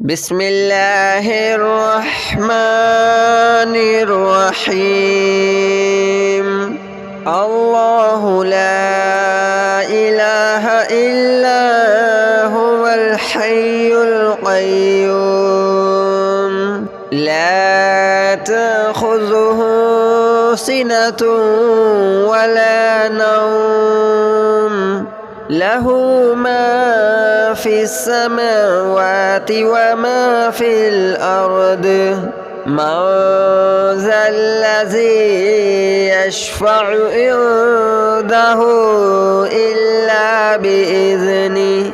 بسم الله الرحمن الرحيم. الله لا إله إلا هو الحي القيوم لا تأخذه سنة ولا نوم له ما في السماوات وما في الأرض من ذا الذي يشفع عنده إلا بإذنه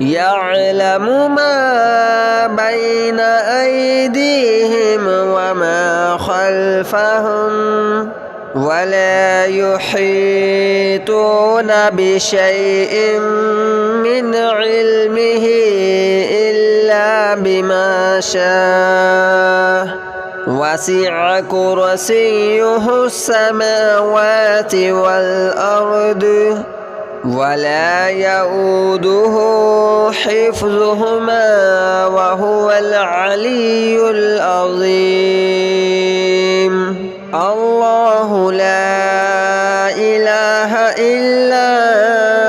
يعلم ما بين أيديهم وما خلفهم ولا يحيطون بشيء من علمه إلا بما شاء وسع كرسيه السماوات والأرض ولا يؤوده حفظهما وهو العلي العظيم. الله لا إله إلا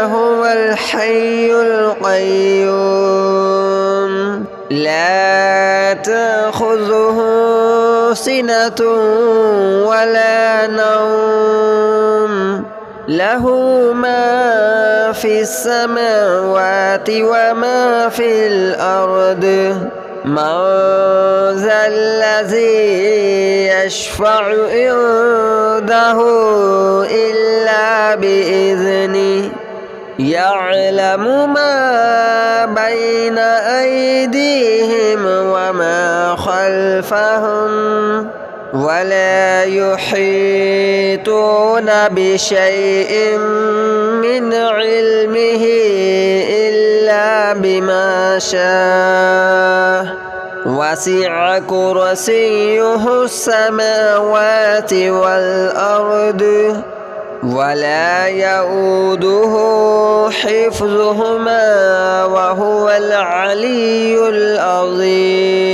هو الحي القيوم لا تأخذه سنة ولا نوم له ما في السماوات وما في الأرض من ذا الذي يشفع عنده إلا بإذنه يعلم ما بين أيديهم وما خلفهم ولا يحيطون بشيء من علمه إلا بما شاء وسع كرسيه السماوات والأرض ولا يؤوده حفظهما وهو العلي العظيم.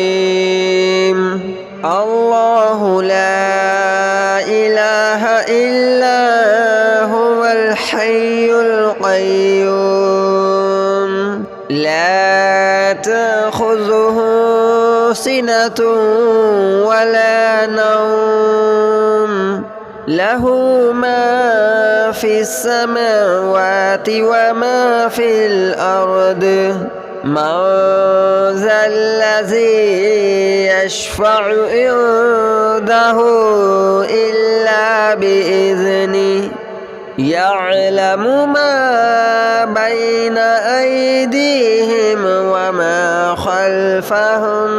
الله لا إله إلا هو الحي القيوم لا تأخذه سنة ولا نوم له ما في السماوات وما في الأرض من ذا الذي يشفع عنده إلا بإذنه يعلم ما بين أيديهم وما خلفهم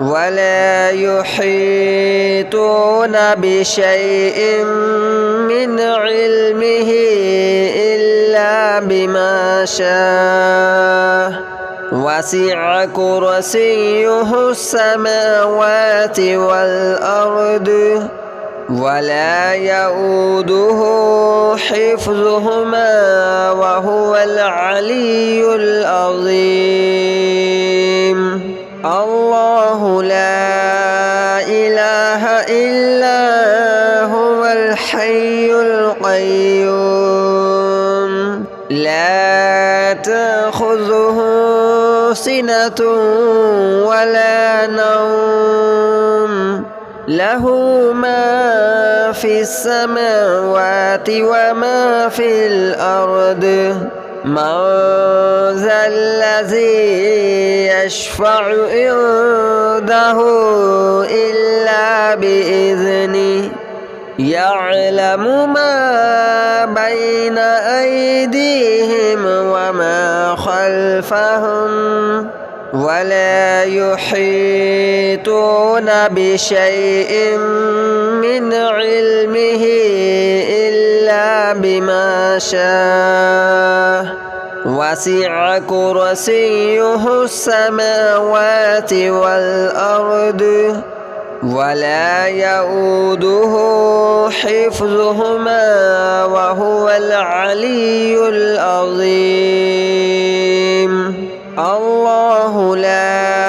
ولا يحيطون بشيء من علمه إلا بما شاء وسع كرسيه السماوات والأرض ولا يؤوده حفظهما وهو العلي العظيم. الله لا إله إلا هو الحي القيوم لا تأخذه سنة ولا نوم له ما في السماوات وما في الأرض من ذا الذي يشفع عنده إلا بإذنه يعلم ما بين أيديهم وما خلفهم ولا يحيطون بشيء من علمه إلا بما شاء وسع كرسيه السماوات والأرض ولا يؤوده حفظهما وهو العلي العظيم. الله لا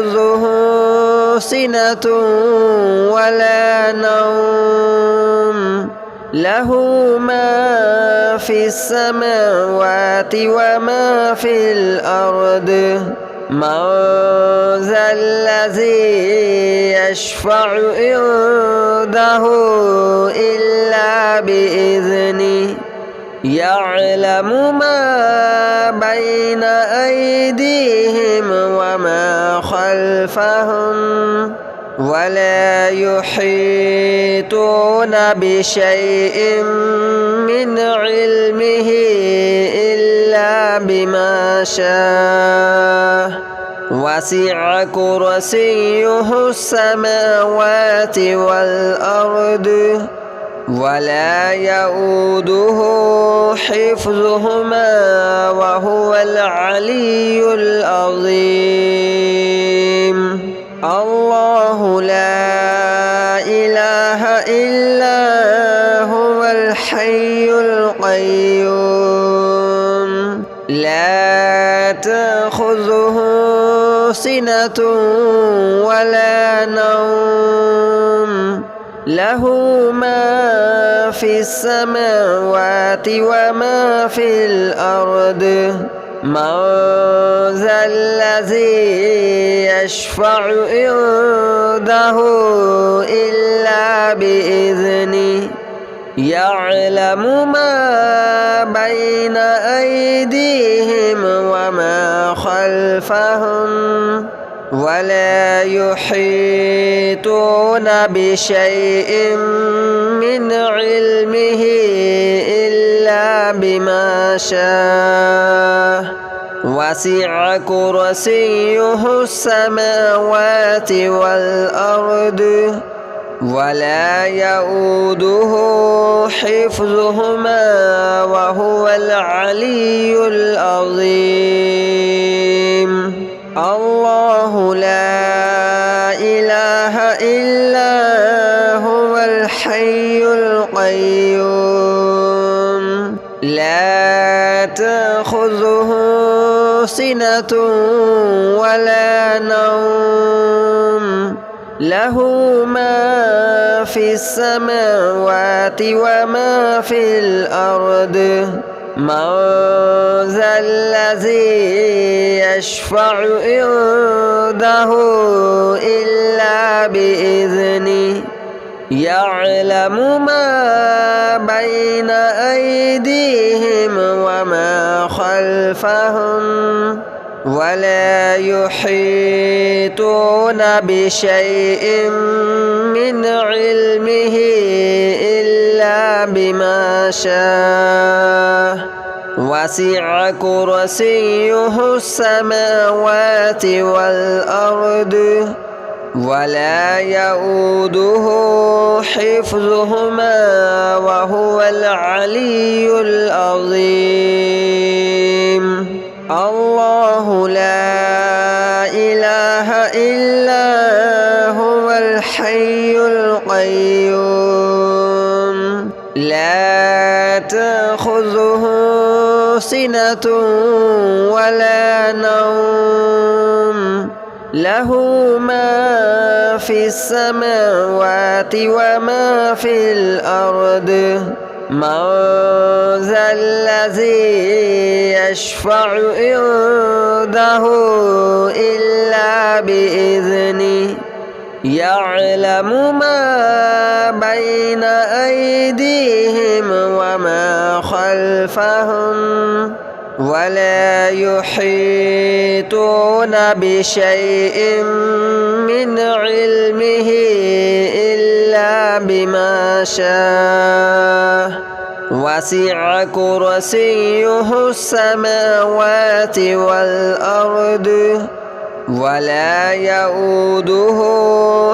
تأخذه سنة ولا نوم له ما في السماوات وما في الأرض من ذا الذي يشفع عنده إلا بإذنه يعلم ما بين أيديهم وما خلفهم ولا يحيطون بشيء من علمه إلا بما شاء وسع كرسيه السماوات والأرض ولا يؤوده حفظهما وهو العلي العظيم الله لا إله إلا هو الحي القيوم لا تأخذه سنة ولا نوم له ما في السماوات وما في الأرض من ذا الذي يشفع عنده إلا بإذنه يعلم ما بين أيديهم وما خلفهم ولا يحيطون بشيء من علمه إلا بما شاء وسع كرسيه السماوات والأرض ولا يؤوده حفظهما وهو العلي العظيم الله لا إله إلا هو الحي القيوم لا تأخذه سنة ولا نوم له ما في السماوات وما في الأرض من ذا الذي يشفع عنده إلا بإذنه يعلم ما بين أيديهم وما خلفهم ولا يحيطون بشيء من علمه إلا بما شاء وسع كرسيه السماوات والأرض ولا يؤوده حفظهما وهو العلي العظيم الله لا إله إلا هو الحي القيوم لا تأخذه سنة ولا نوم له ما في السماوات وما في الأرض من ذا الذي يشفع عنده إلا بإذنه يعلم ما بين أيديهم وما خلفهم ولا يحيطون بشيء من علمه إلا بما شاء وسع كرسيه السماوات والأرض ولا يؤوده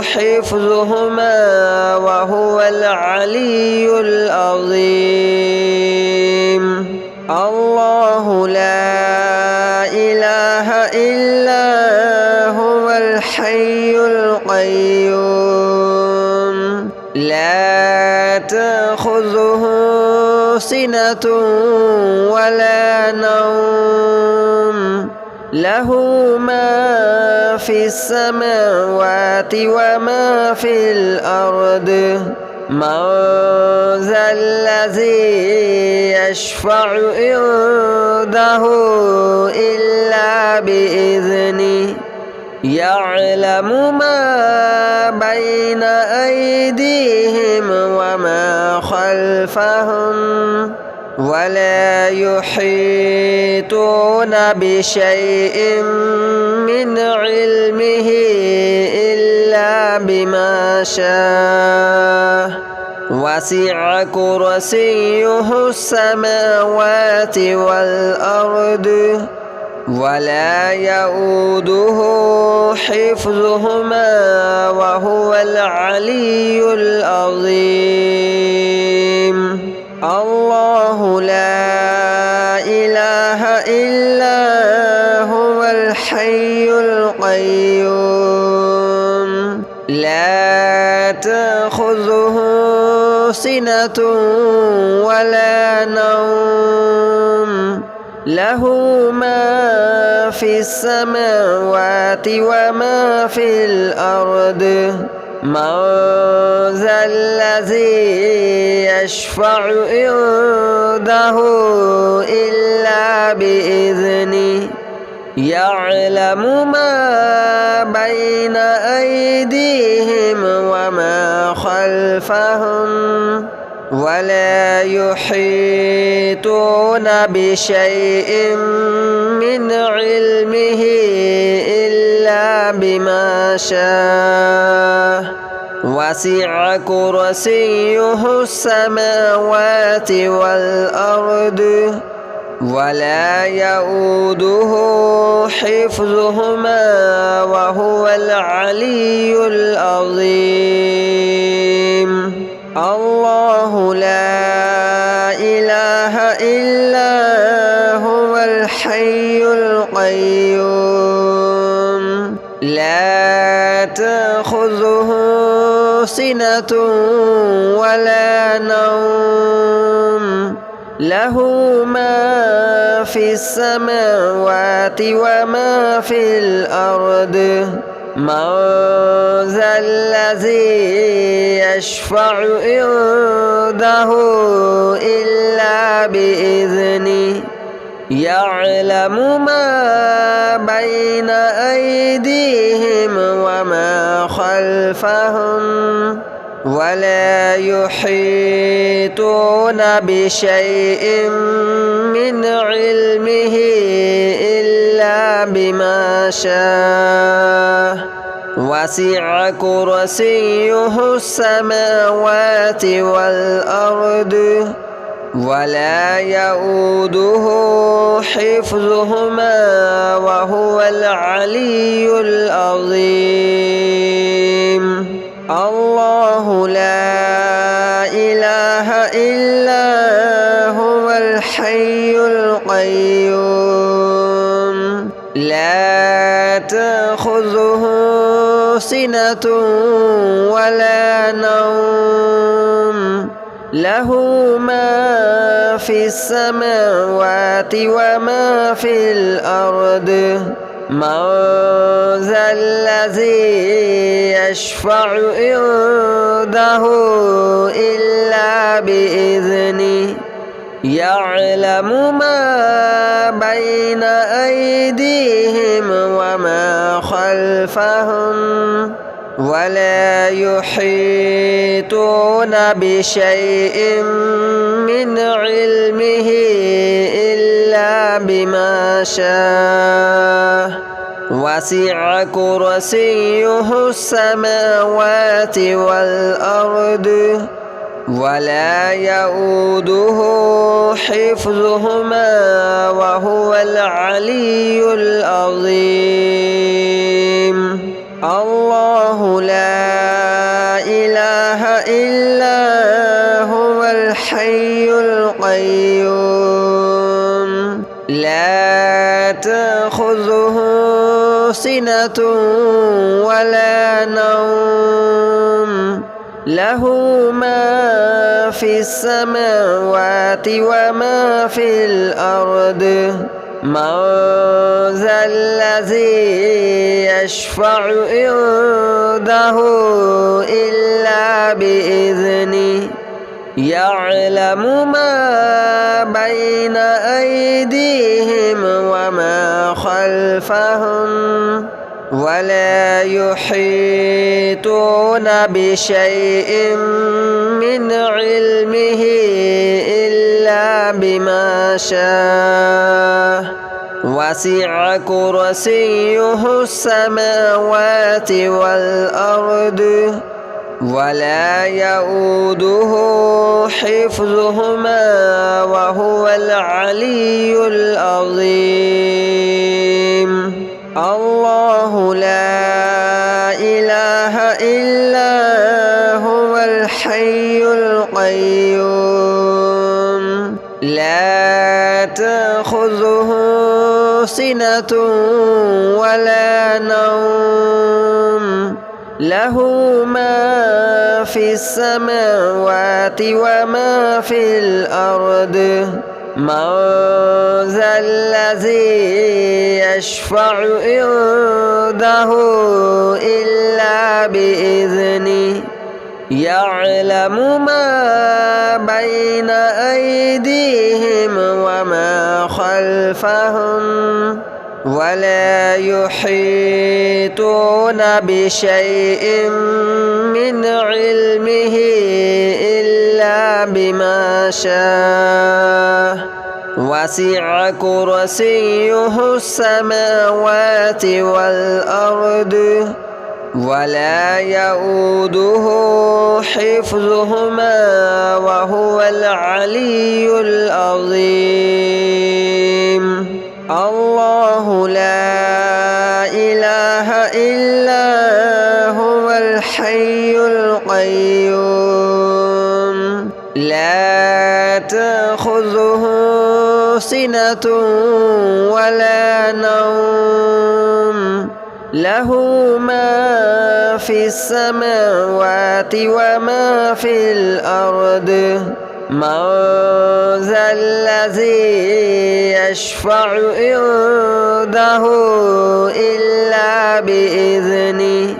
حفظهما وهو العلي العظيم الله لا إله إلا هو الحي القيوم لا تأخذه سنة ولا نوم له ما في السماوات وما في الأرض من ذا الذي يشفع عنده إلا بإذنه يعلم ما بين أيديهم وما خلفهم ولا يحيطون بشيء من علمه إلا بما شاء وسع كرسيه السماوات والأرض ولا يؤوده حفظهما وهو العلي العظيم الله لا إله إلا هو الحي القيوم لا تأخذه سنة ولا نوم له ما في السماوات وما في الأرض من ذا الذي يشفع عنده إلا بإذنه يعلم ما بين أيديهم وما خلفهم ولا يحيطون بشيء من علمه إلا بما شاء وسع كرسيه السماوات والأرض ولا يؤوده حفظهما وهو العلي العظيم الله لا إله إلا هو الحي القيوم لا تأخذه سنة ولا نوم له ما في السماوات وما في الأرض من ذا الذي يشفع عنده إلا بإذنه يعلم ما بين أيديهم وما خلفهم ولا يحيطون بشيء من علمه إلا بما شاء وسع كرسيه السماوات والأرض ولا يؤوده حفظهما وهو العلي العظيم الله لا إله إلا هو الحي القيوم لا تأخذه سنة ولا نوم له ما في السماوات وما في الأرض من ذا الذي يشفع عنده إلا بإذنه يعلم ما بين أيديهم وما خلفهم ولا يحيطون بشيء من علمه إلا بما شاء وسع كرسيه السماوات والأرض ولا يؤوده حفظهما وهو العلي العظيم الله لا إله إلا هو الحي القيوم لا تأخذه سنة ولا نوم له ما في السماوات وما في الأرض من ذا الذي يشفع عنده إلا بإذنه يعلم ما بين أيديهم وما خلفهم ولا يحيطون بشيء من علمه إلا بما شاء وسع كرسيه السماوات والأرض ولا يؤوده حفظهما وهو العلي العظيم الله لا إله إلا هو الحي القيوم لا تأخذه سنة ولا نوم له ما في السماوات وما في الأرض من ذا الذي يشفع عنده إلا بإذنه يعلم ما بين أيديهم وما خلفهم ولا يحيطون بشيء من علمه إلا بما شاء وسع كرسيه السماوات والأرض ولا يؤوده حفظهما وهو العلي العظيم الله لا إله إلا هو الحي القيوم لا تأخذه سنة ولا نوم له ما في السماوات وما في الأرض من ذا الذي يشفع عنده إلا بإذنه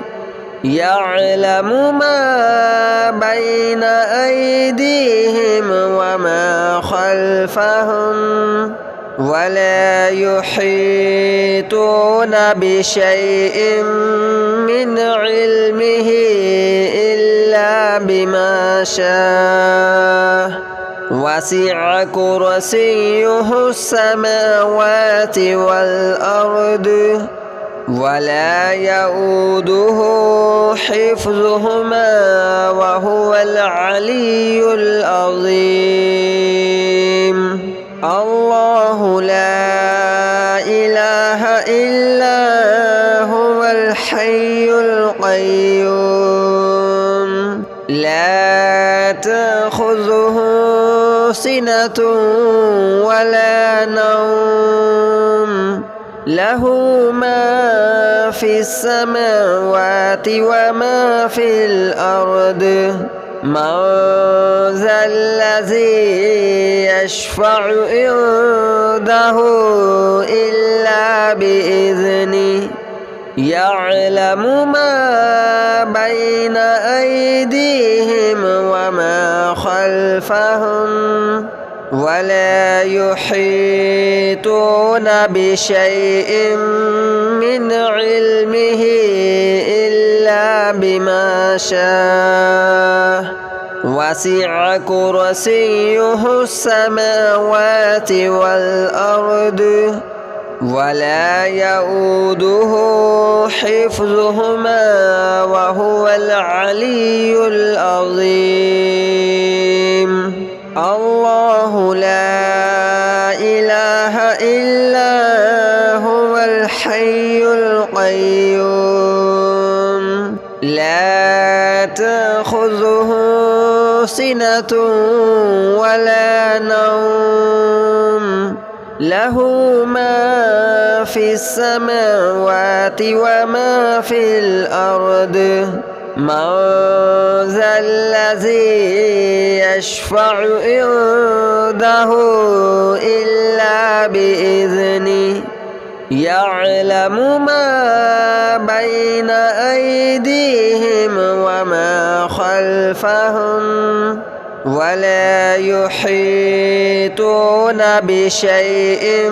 يعلم ما بين أيديهم وما خلفهم ولا يحيطون بشيء من علمه إلا بما شاء وسع كرسيه السماوات والأرض ولا يؤوده حفظهما وهو العلي العظيم الله لا إله إلا هو الحي القيوم لا تأخذه سنة ولا نوم له ما في السماوات وما في الأرض من ذا الذي يشفع عنده إلا بإذنه يعلم ما بين أيديهم وما خلفهم ولا يحيطون بشيء من علمه إلا بما شاء وسع كرسيه السماوات والأرض ولا يؤوده حفظهما وهو العلي العظيم الله لا إله إلا هو الحي القيوم لا تأخذه سنة ولا نوم له ما في السماوات وما في الأرض من ذا الذي يشفع عنده إلا بإذنه يعلم ما بين أيديهم وما خلفهم ولا يحيطون بشيء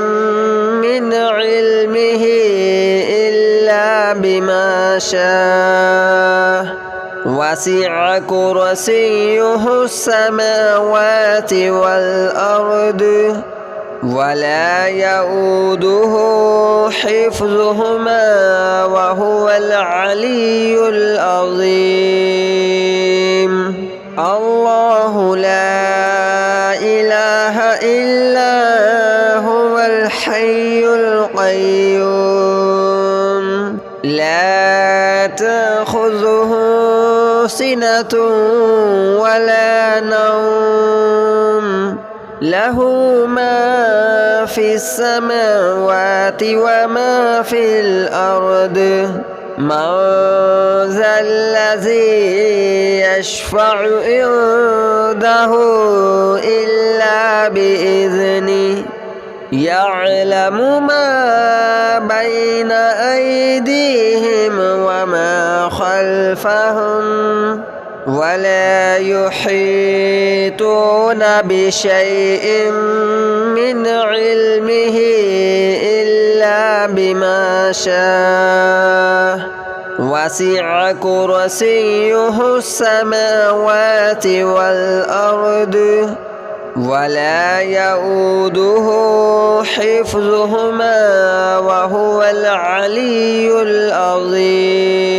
من علمه إلا بما شاء وسع كرسيه السماوات والأرض ولا يؤوده حفظهما وهو العلي العظيم الله لا إله إلا هو الحي القيوم لا تأخذه سنة ولا نوم له ما في السماوات وما في الأرض من ذا الذي يشفع عنده إلا بإذنه يعلم ما بين أيديهم وما خلفهم ولا يحيطون بشيء من علمه إلا بما شاء وسع كرسيه السماوات والأرض ولا يؤوده حفظهما وهو العلي العظيم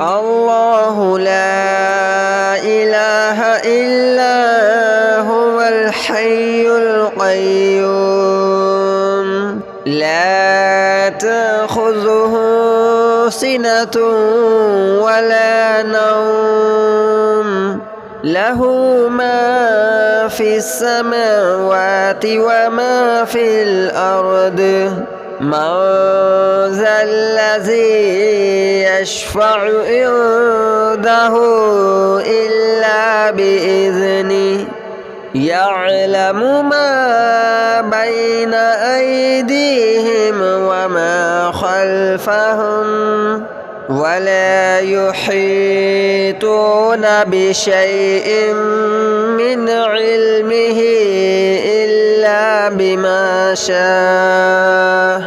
الله لا إله إلا هو الحي القيوم لا تأخذه سنة ولا نوم له ما في السماوات وما في الأرض من ذا الذي يشفع عنده إلا بإذنه يعلم ما بين أيديهم وما خلفهم ولا يحيطون بشيء من علمه إلا بما شاء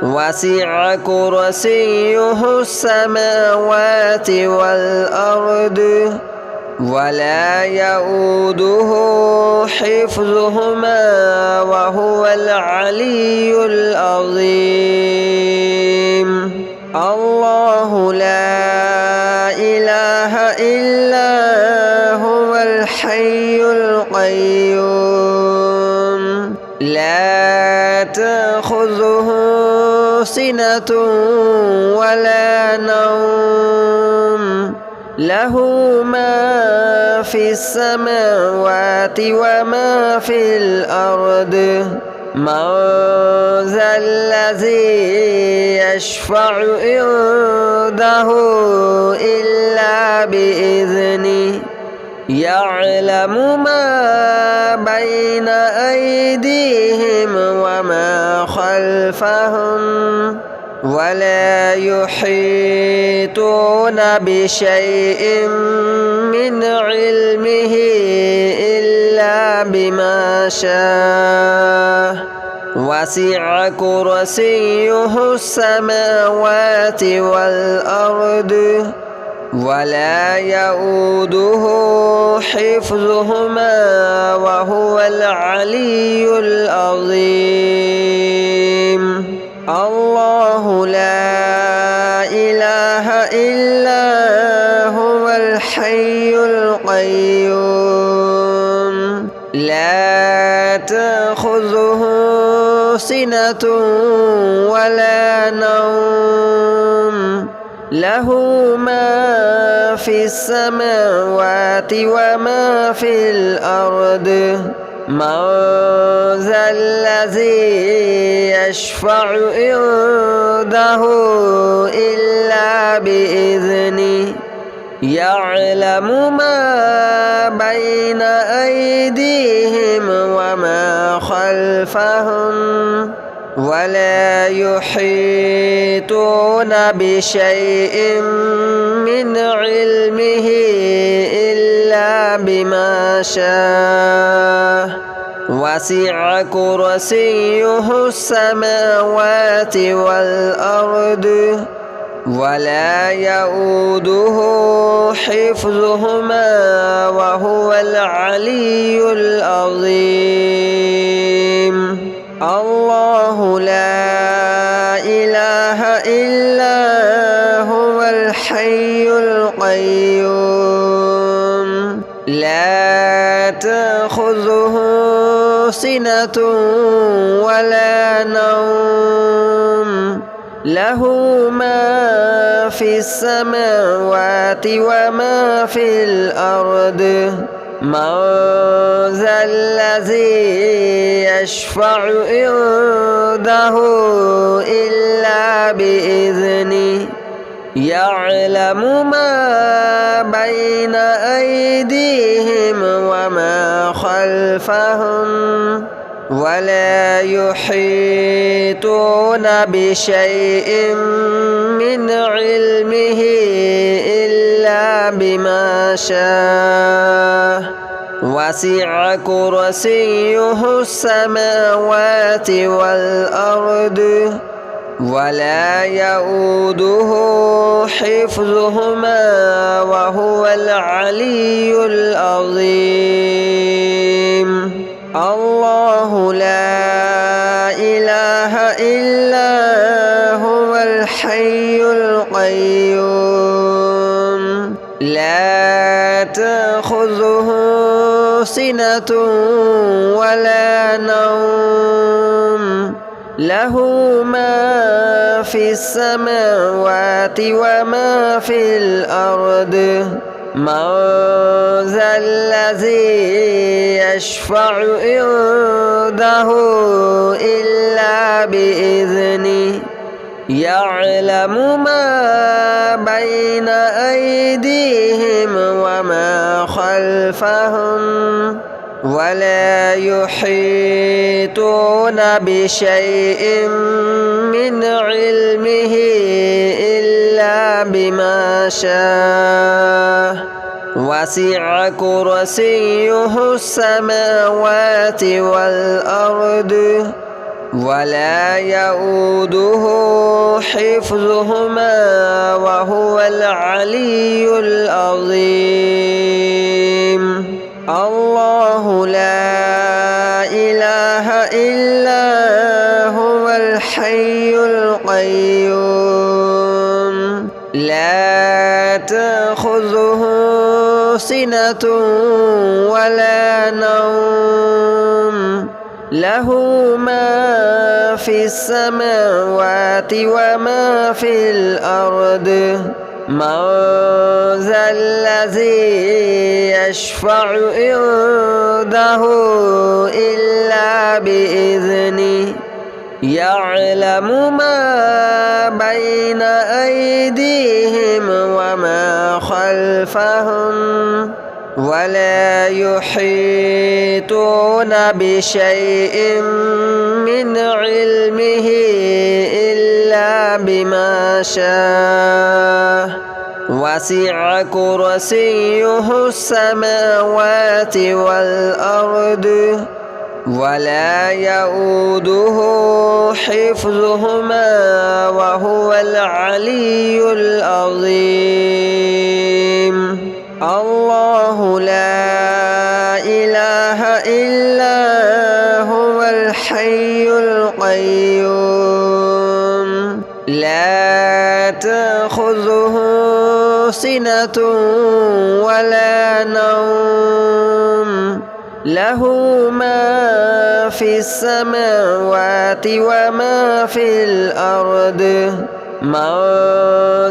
وسع كرسيه السماوات والأرض ولا يؤوده حفظهما وهو العلي العظيم الله لا إله إلا هو الحي القيوم لا تأخذه سنة ولا نوم له ما في السماوات وما في الأرض من ذا الذي يشفع عنده إلا بإذنه يعلم ما بين أيديهم وما خلفهم ولا يحيطون بشيء من علمه إلا بما شاء وسع كرسيه السماوات والأرض ولا يؤوده حفظهما وهو العلي العظيم الله لا إله إلا هو الحي القيوم لا تأخذه سنة ولا نوم له ما في السماوات وما في الأرض من ذا الذي يشفع عنده إلا بإذنه يعلم ما بين أيديهم وما خلفهم ولا يحيطون بشيء من علمه إلا بما شاء وسع كرسيه السماوات والأرض ولا يؤوده حفظهما وهو العلي العظيم الله لا إله إلا هو الحي القيوم لا تأخذه سنة ولا نوم له ما في السماوات وما في الأرض من ذا الذي يشفع عنده إلا بإذنه يعلم ما بين أيديهم وما خلفهم ولا يحيطون بشيء من علمه إلا بما شاء وسع كرسيه السماوات والأرض ولا يؤوده حفظهما وهو العلي العظيم الله لا إله إلا هو الحي القيوم لا تأخذه سنة ولا نوم له ما في السماوات وما في الأرض من ذا الذي يشفع عنده إلا بإذنه يعلم ما بين أيديهم وما خلفهم ولا يحيطون بشيء من علمه إلا بما شاء وسع كرسيه السماوات والأرض ولا يؤوده حفظهما وهو العلي العظيم الله لا إله إلا هو الحي القيوم لا تأخذه سنة ولا نوم له ما في السماوات وما في الأرض من ذا الذي يشفع عنده إلا بإذنه يعلم ما بين أيديهم وما خلفهم ولا يحيطون بشيء من علمه إلا بما شاء وسع كرسيه السماوات والأرض ولا يؤوده حفظهما وهو العلي العظيم الله لا إله إلا هو الحي القيوم لا تأخذه سنة ولا نوم له ما في السماوات وما في الأرض من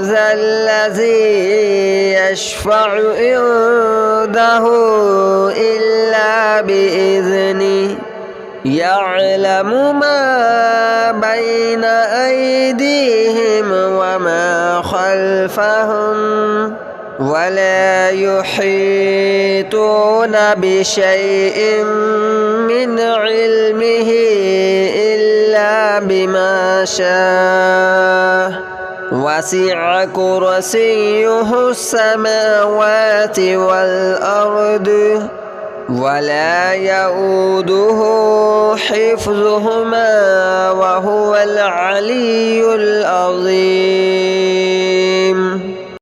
ذا الذي يشفع عنده إلا بإذنه يعلم ما بين أيديهم وما خلفهم ولا يحيطون بشيء من علمه إلا بما شاء وسع كرسيه السماوات والأرض ولا يؤوده حفظهما وهو العلي العظيم.